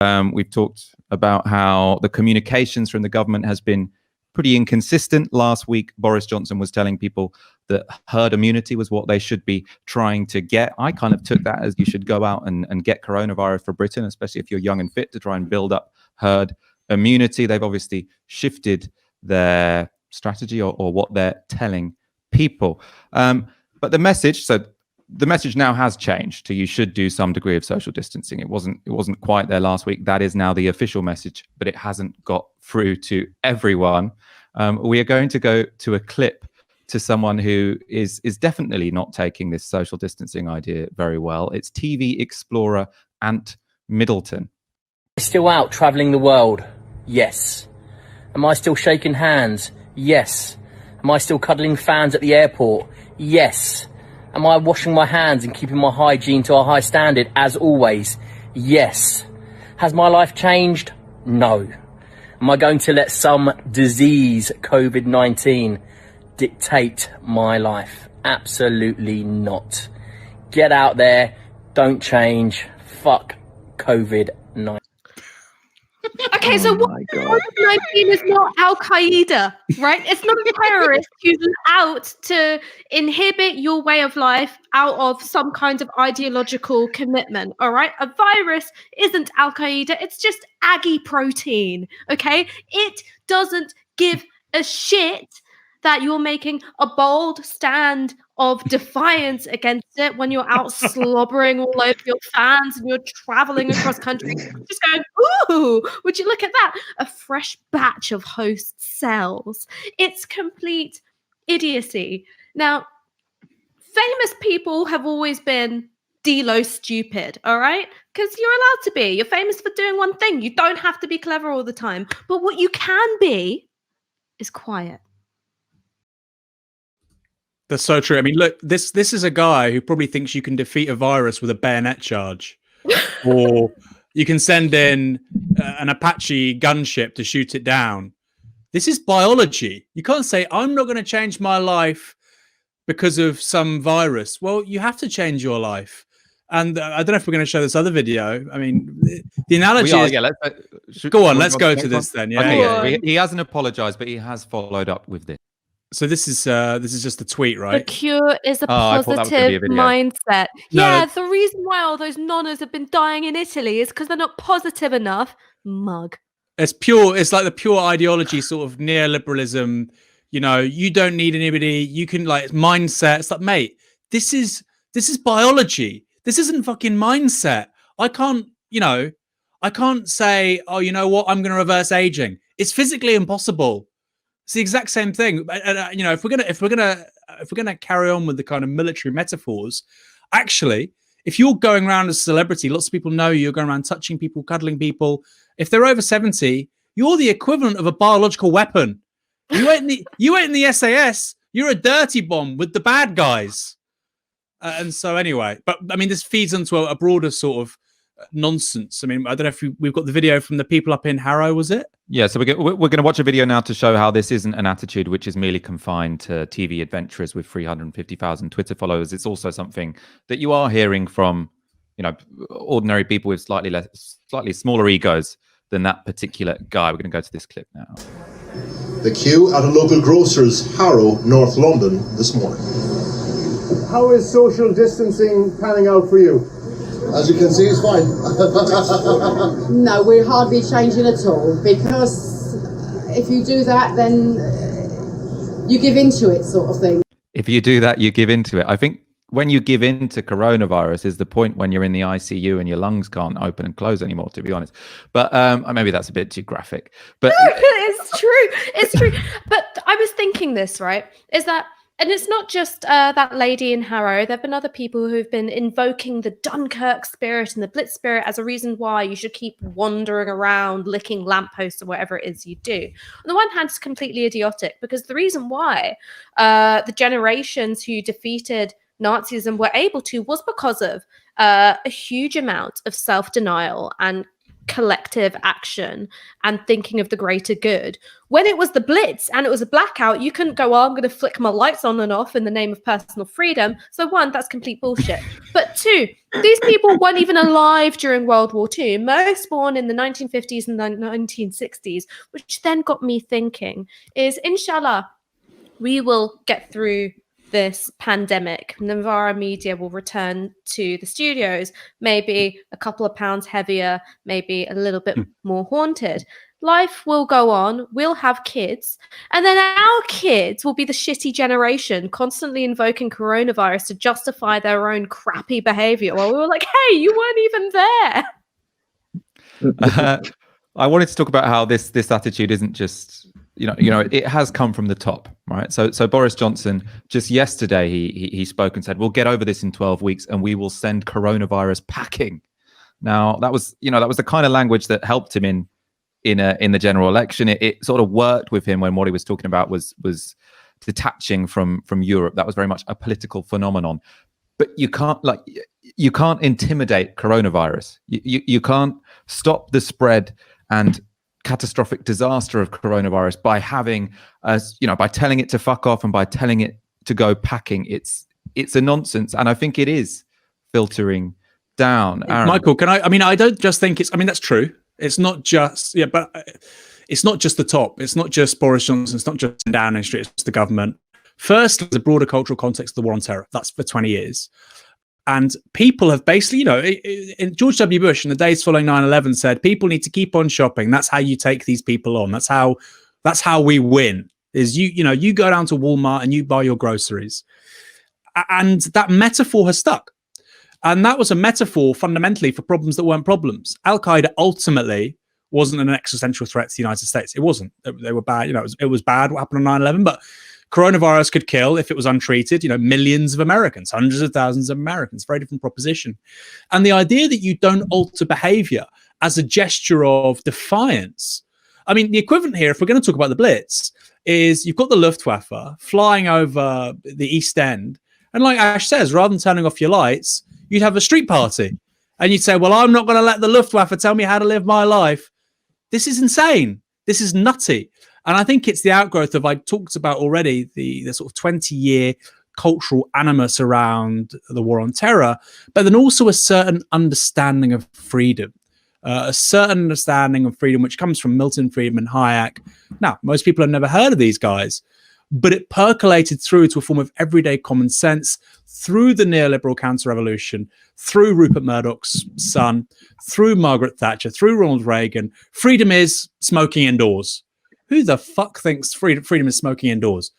We've talked about how the communications from the government has been pretty inconsistent. Last week, Boris Johnson was telling people that herd immunity was what they should be trying to get. I kind of took that as you should go out and get coronavirus for Britain, especially if you're young and fit, to try and build up herd immunity. They've obviously shifted their strategy or what they're telling people. But the message now has changed to you should do some degree of social distancing. It wasn't quite there last week. That is now the official message, but it hasn't got through to everyone. We are going to go to a clip to someone who is definitely not taking this social distancing idea very well. It's TV explorer Ant Middleton. Still out travelling the world? Yes. Am I still shaking hands? Yes. Am I still cuddling fans at the airport? Yes. Am I washing my hands and keeping my hygiene to a high standard as always? Yes. Has my life changed? No. Am I going to let some disease, COVID-19, dictate my life? Absolutely not. Get out there. Don't change. Fuck COVID-19. Okay, so what COVID-19 is not Al Qaeda, right? It's not a terrorist who's out to inhibit your way of life out of some kind of ideological commitment, all right? A virus isn't Al Qaeda, it's just Aggie protein, okay? It doesn't give a shit that you're making a bold stand of defiance against it when you're out slobbering all over your fans and you're traveling across country, just going, ooh, would you look at that? A fresh batch of host cells. It's complete idiocy. Now, famous people have always been de-lo stupid, all right? Because you're allowed to be. You're famous for doing one thing. You don't have to be clever all the time. But what you can be is quiet. That's so true. I mean, look, this is a guy who probably thinks you can defeat a virus with a bayonet charge, or you can send in an Apache gunship to shoot it down. This is biology. You can't say, I'm not going to change my life because of some virus. Well, you have to change your life. And I don't know if we're going to show this other video. I mean, the analogy is... Yeah, go on, let's go to this then. Yeah, okay, yeah. He hasn't apologized, but he has followed up with this. So this is just a tweet, right? The cure is a positive mindset. Yeah, the reason why all those nonnas have been dying in Italy is because they're not positive enough. Mug. It's pure. It's like the pure ideology, sort of neoliberalism. You know, you don't need anybody. You can like mindset. It's like, mate, this is biology. This isn't fucking mindset. I can't say, oh, you know what? I'm going to reverse aging. It's physically impossible. It's the exact same thing. You know, if we're gonna carry on with the kind of military metaphors, actually, if you're going around as a celebrity, lots of people know you're going around touching people, cuddling people. If they're over 70, you're the equivalent of a biological weapon. You ain't in the SAS. You're a dirty bomb with the bad guys. And so anyway, but I mean, this feeds into a broader sort of nonsense. I mean, I don't know if we've got the video from the people up in Harrow, was it? Yeah, so we're going to watch a video now to show how this isn't an attitude which is merely confined to TV adventurers with 350,000 Twitter followers. It's also something that you are hearing from, you know, ordinary people with slightly smaller egos than that particular guy. We're going to go to this clip now. The queue at a local grocer's, Harrow, North London, this morning. How is social distancing panning out for you? As you can see, it's fine. No, we're hardly changing at all, because if you do that, then you give into it, sort of thing. If you do that, you give into it. I think when you give in to coronavirus is the point when you're in the ICU and your lungs can't open and close anymore, to be honest. But maybe that's a bit too graphic. But no, it's true. It's true. But I was thinking this, right, is that, and it's not just that lady in Harrow. There have been other people who've been invoking the Dunkirk spirit and the Blitz spirit as a reason why you should keep wandering around, licking lampposts or whatever it is you do. On the one hand, it's completely idiotic, because the reason why the generations who defeated Nazism were able to was because of a huge amount of self-denial and collective action and thinking of the greater good. When it was the Blitz and it was a blackout, you couldn't go, I'm going to flick my lights on and off in the name of personal freedom. So one, that's complete bullshit. But two, these people weren't even alive during World War II. Most born in the 1950s and the 1960s, which then got me thinking is, inshallah, we will get through this pandemic. Navara Media will return to the studios, maybe a couple of pounds heavier, maybe a little bit more haunted. Life will go on. We'll have kids. And then our kids will be the shitty generation constantly invoking coronavirus to justify their own crappy behavior. While we were like, hey, you weren't even there. I wanted to talk about how this attitude isn't just, you know, it has come from the top, right? So Boris Johnson, just yesterday, he spoke and said, we'll get over this in 12 weeks and we will send coronavirus packing. Now, that was the kind of language that helped him in the general election. It sort of worked with him when what he was talking about was detaching from Europe. That was very much a political phenomenon. But you can't intimidate coronavirus. You can't stop the spread and catastrophic disaster of coronavirus by by telling it to fuck off and by telling it to go packing. It's a nonsense, and I think it is filtering down. Aaron. Michael, I don't just think that's true. It's not just but it's not just the top. It's not just Boris Johnson. It's not just Downing Street. It's the government. First, there's a broader cultural context of the war on terror. That's for 20 years. And people have basically, in George W. Bush in the days following 9/11 said, people need to keep on shopping. That's how you take these people on. That's how we win. Is you go down to Walmart and you buy your groceries. And that metaphor has stuck. And that was a metaphor fundamentally for problems that weren't problems. Al-Qaeda ultimately wasn't an existential threat to the United States. It wasn't. They were bad. It was bad what happened on 9/11, but coronavirus could kill, if it was untreated, millions of Americans, hundreds of thousands of Americans. Very different proposition. And the idea that you don't alter behavior as a gesture of defiance. I mean, the equivalent here, if we're going to talk about the Blitz, is you've got the Luftwaffe flying over the East End. And like Ash says, rather than turning off your lights, you'd have a street party. And you'd say, well, I'm not going to let the Luftwaffe tell me how to live my life. This is insane. This is nutty. And I think it's the outgrowth of, I talked about already, the sort of 20-year cultural animus around the war on terror, but then also a certain understanding of freedom, which comes from Milton Friedman, Hayek. Now, most people have never heard of these guys, but it percolated through to a form of everyday common sense through the neoliberal counter-revolution, through Rupert Murdoch's son, through Margaret Thatcher, through Ronald Reagan. Freedom is smoking indoors. Who the fuck thinks freedom is smoking indoors?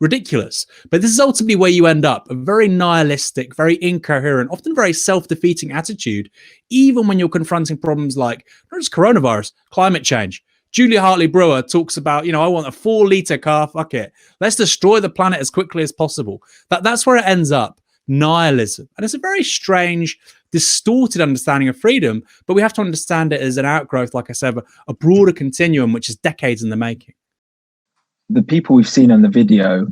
Ridiculous. But this is ultimately where you end up, a very nihilistic, very incoherent, often very self-defeating attitude, even when you're confronting problems like not just coronavirus, climate change. Julia Hartley-Brewer talks about, I want a 4-liter car, fuck it. Let's destroy the planet as quickly as possible. That's where it ends up, nihilism. And it's a very strange, distorted understanding of freedom, but we have to understand it as an outgrowth, like I said, of a broader continuum, which is decades in the making. The people we've seen on the video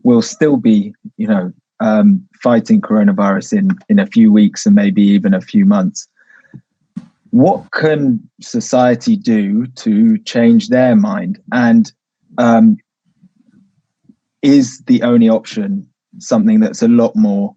will still be, fighting coronavirus in a few weeks and maybe even a few months. What can society do to change their mind? And is the only option something that's a lot more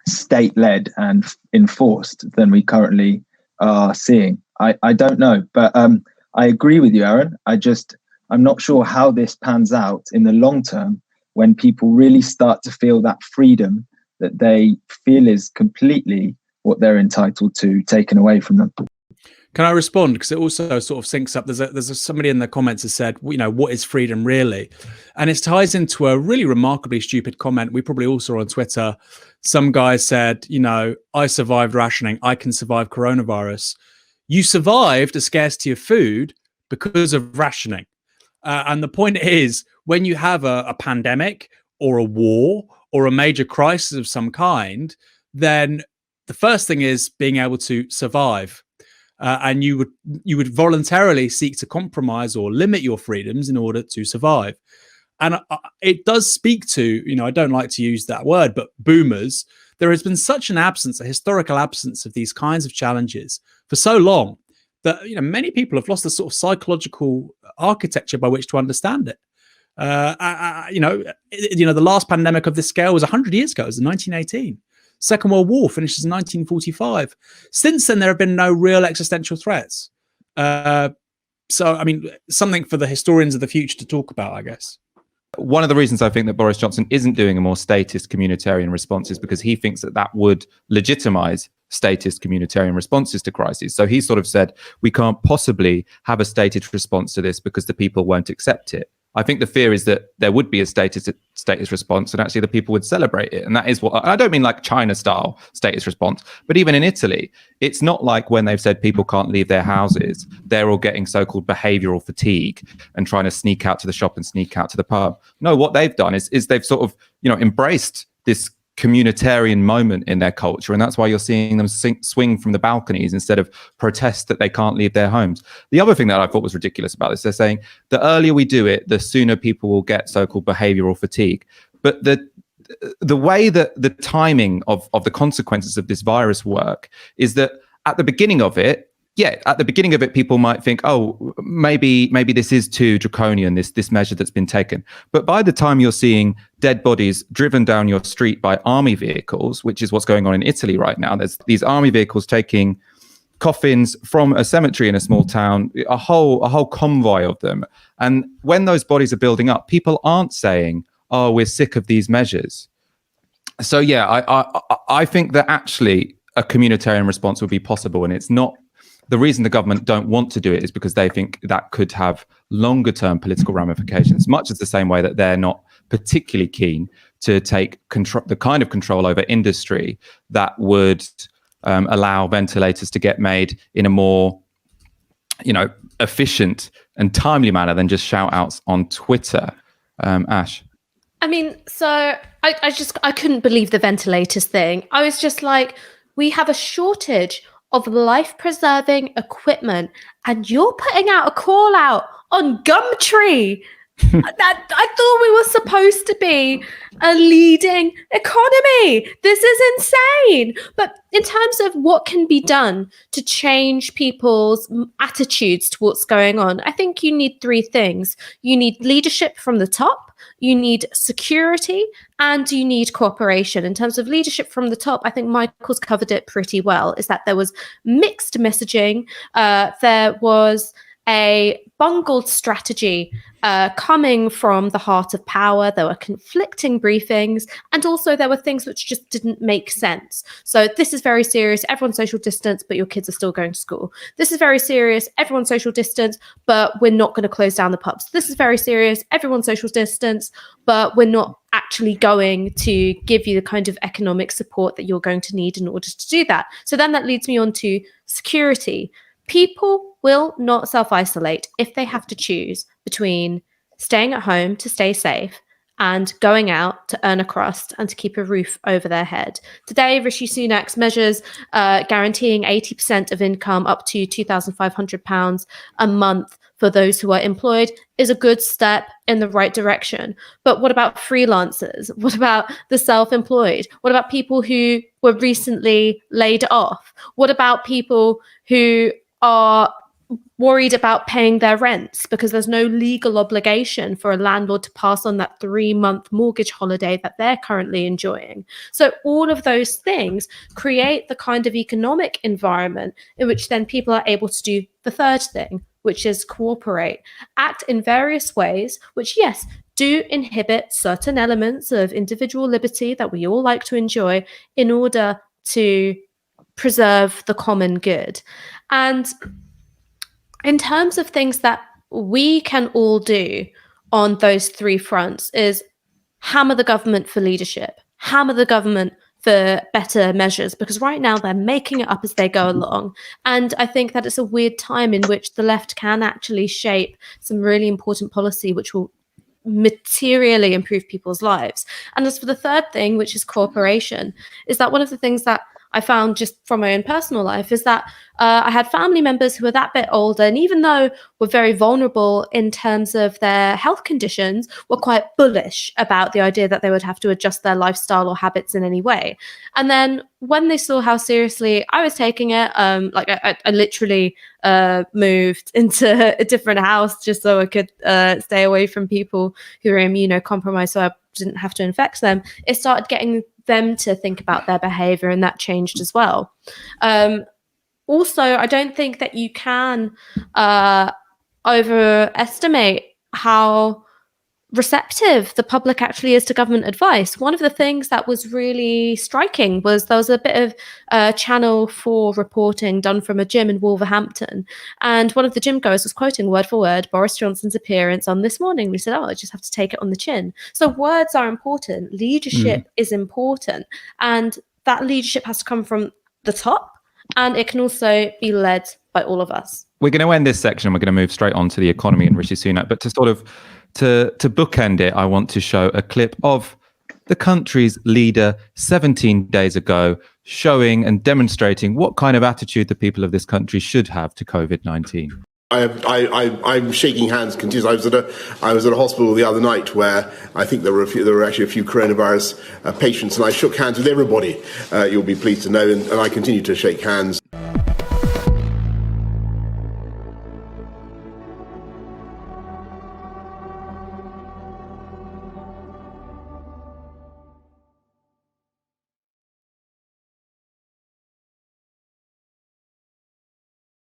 state-led and enforced than we currently are seeing? I don't know, but I agree with you, Aaron. I'm not sure how this pans out in the long term when people really start to feel that freedom that they feel is completely what they're entitled to taken away from them. Can I respond? Because it also sort of syncs up. There's somebody in the comments has said, what is freedom really? And it ties into a really remarkably stupid comment we probably all saw on Twitter. Some guy said, I survived rationing. I can survive coronavirus. You survived a scarcity of food because of rationing. And the point is, when you have a pandemic or a war or a major crisis of some kind, then the first thing is being able to survive. And you would voluntarily seek to compromise or limit your freedoms in order to survive. And it does speak to, I don't like to use that word, but boomers, there has been such an absence, a historical absence of these kinds of challenges for so long that, you know, many people have lost the sort of psychological architecture by which to understand it. The last pandemic of this scale was 100 years ago. It was in 1918. Second World War finishes in 1945. Since then, there have been no real existential threats. So, I mean, something for the historians of the future to talk about, I guess. One of the reasons I think that Boris Johnson isn't doing a more statist communitarian response is because he thinks that that would legitimize statist communitarian responses to crises. So he sort of said, we can't possibly have a statist response to this because the people won't accept it. I think the fear is that there would be a statist response and actually the people would celebrate it. And that is what I don't mean like China style statist response, but even in Italy, it's not like when they've said people can't leave their houses, they're all getting so-called behavioral fatigue and trying to sneak out to the shop and sneak out to the pub. No, what they've done is they've sort of, embraced this communitarian moment in their culture, and that's why you're seeing them swing from the balconies instead of protest that they can't leave their homes. The other thing that I thought was ridiculous about this, they're saying the earlier we do it, the sooner people will get so-called behavioral fatigue. But the way that the timing of the consequences of this virus work is that at the beginning of it, people might think, oh, maybe this is too draconian, this measure that's been taken. But by the time you're seeing dead bodies driven down your street by army vehicles, which is what's going on in Italy right now, there's these army vehicles taking coffins from a cemetery in a small town, a whole convoy of them. And when those bodies are building up, people aren't saying, oh, we're sick of these measures. So, yeah, I think that actually a communitarian response would be possible, and it's not. The reason the government don't want to do it is because they think that could have longer term political ramifications, much as the same way that they're not particularly keen to take the kind of control over industry that would allow ventilators to get made in a more, efficient and timely manner than just shout outs on Twitter. Ash. I mean, so I couldn't believe the ventilators thing. I was just like, we have a shortage of life-preserving equipment, and you're putting out a call out on Gumtree. That I thought we were supposed to be a leading economy. This is insane. But in terms of what can be done to change people's attitudes to what's going on, I think you need three things. You need leadership from the top, you need security, and you need cooperation. In terms of leadership from the top, I think Michael's covered it pretty well, is that there was mixed messaging. There was a bungled strategy coming from the heart of power. There were conflicting briefings, and also there were things which just didn't make sense. So this is very serious. Everyone social distance, but your kids are still going to school. This is very serious. Everyone social distance, but we're not going to close down the pubs. This is very serious. Everyone social distance, but we're not actually going to give you the kind of economic support that you're going to need in order to do that. So then that leads me on to security. People will not self-isolate if they have to choose between staying at home to stay safe and going out to earn a crust and to keep a roof over their head. Today, Rishi Sunak's measures guaranteeing 80% of income up to £2,500 a month for those who are employed is a good step in the right direction. But what about freelancers? What about the self-employed? What about people who were recently laid off? What about people who are worried about paying their rents because there's no legal obligation for a landlord to pass on that 3-month mortgage holiday that they're currently enjoying? So all of those things create the kind of economic environment in which then people are able to do the third thing, which is cooperate, act in various ways, which, yes, do inhibit certain elements of individual liberty that we all like to enjoy in order to preserve the common good. And in terms of things that we can all do on those three fronts is hammer the government for leadership, hammer the government for better measures, because right now they're making it up as they go along. And I think that it's a weird time in which the left can actually shape some really important policy which will materially improve people's lives. And as for the third thing, which is cooperation, is that one of the things that I found just from my own personal life is that I had family members who were that bit older, and even though were very vulnerable in terms of their health conditions, were quite bullish about the idea that they would have to adjust their lifestyle or habits in any way. And then when they saw how seriously I was taking it, like I literally moved into a different house just so I could stay away from people who are immunocompromised, so I didn't have to infect them. It started getting them to think about their behavior, and that changed as well. Also, I don't think that you can overestimate how receptive the public actually is to government advice. One of the things that was really striking was there was a bit of Channel 4 reporting done from a gym in Wolverhampton, and one of the gym goers was quoting word for word Boris Johnson's appearance on This Morning. We said, I just have to take it on the chin. So words are important. Leadership is important, and that leadership has to come from the top, and it can also be led by all of us. We're going to end this section. We're going to move straight on to the economy and Rishi Sunak, but to sort of to bookend it, I want to show a clip of the country's leader 17 days ago showing and demonstrating what kind of attitude the people of this country should have to COVID-19. I'm shaking hands continuously. I was at a hospital the other night where I think there were actually a few coronavirus patients, and I shook hands with everybody. You'll be pleased to know, and I continue to shake hands.